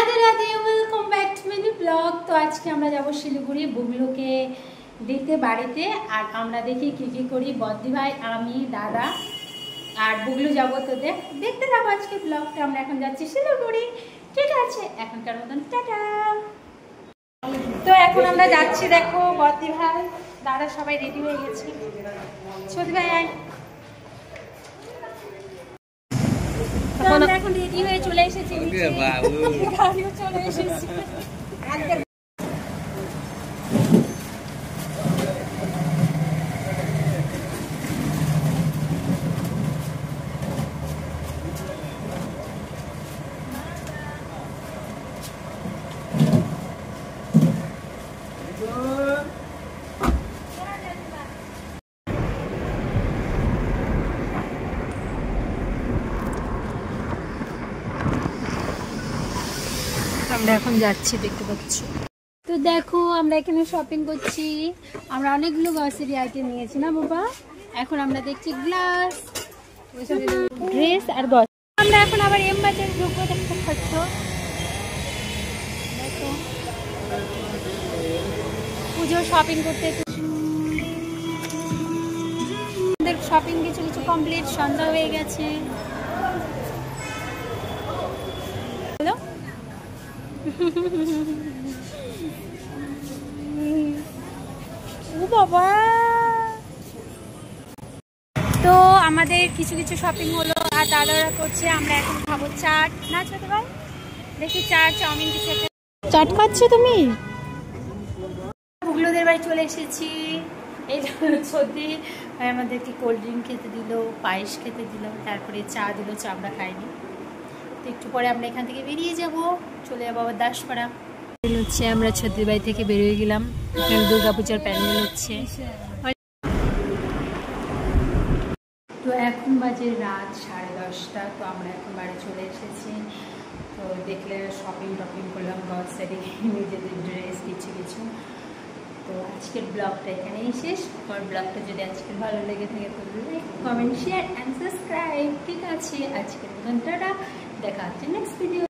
Radhe Radhe, welcome back to mini blog. তো আজকে আমরা যাব শিলিগুড়ি বুগলুকে দিতে বাড়িতে। আর আমরা দেখি কি কি করি, বদ্দি ভাই, আমি, দাদা আর বুগলু যাবো। তো দেখতে যাবো আজকে ব্লগটা। আমরা এখন যাচ্ছি শিলিগুড়ি, ঠিক আছে? এখনকার মতন টাটা। তো এখন আমরা যাচ্ছি, দেখো বদ্দি ভাই, দাদা সবাই রেডি হয়ে গেছে। সত্যি ভাই আয়। আমরা এখন রেডি হয়ে চলে এসেছি, গাড়িও চলে এসেছি। আমরা এখন যাচ্ছি, দেখতে পাচ্ছ। তো দেখো আমরা এখানে শপিং করছি। আমরা অনেকগুলো গ্রসারি আইটেম নিয়েছি না বাবা। এখন আমরা দেখছি গ্লাস, ড্রেস আর গ্রসারি। আমরা এখন আবার এম বাজার ঢুকবো, দেখতে পাচ্ছ। দেখো পুজোর শপিং করতে শপিং কিছু কিছু কমপ্লিট, সন্ধ্যা হয়ে গেছে। হ্যালো ও বাবা। তো আমাদের কিছু কিছু শপিং হলো আর দাদারা করছে। আমরা এখন খাবো চাট, না ছোট ভাই? দেখি চাট, চাউমিন কিছু একটা। চাট খাচ্ছ তুমি? বুগলুদের বাড়ি চলে এসেছি। এই সত্যি ভাই আমাদেরকে কোল্ড ড্রিঙ্ক খেতে দিল, পায়েস খেতে দিল, তারপরে চা দিল। চা আমরা খাইনি। তো একটু পরে আমরা এখান থেকে বেরিয়ে যাব, চলে যাবো আবার দাসপাড়া। হচ্ছে আমরা ছত্রির বাড়ি থেকে বেরিয়ে গেলাম। এখানে দুর্গাপূজার প্যান্ডেল হচ্ছে। তো এখন বাজে রাত 10:30। তো আমরা এখন বাড়ি চলে এসেছি। তো দেখলে শপিং টপিং করলাম, গ্রসারি, নিজেদের ড্রেস, কিছু কিছু। তো আজকের ব্লগটা এখানেই শেষ। আমার ব্লগটা যদি আজকে ভালো লেগে থাকে তো like, comment, share and subscribe, ঠিক আছে? আজকের মতন টাটা, দেখা হচ্ছে নেক্সট ভিডিও।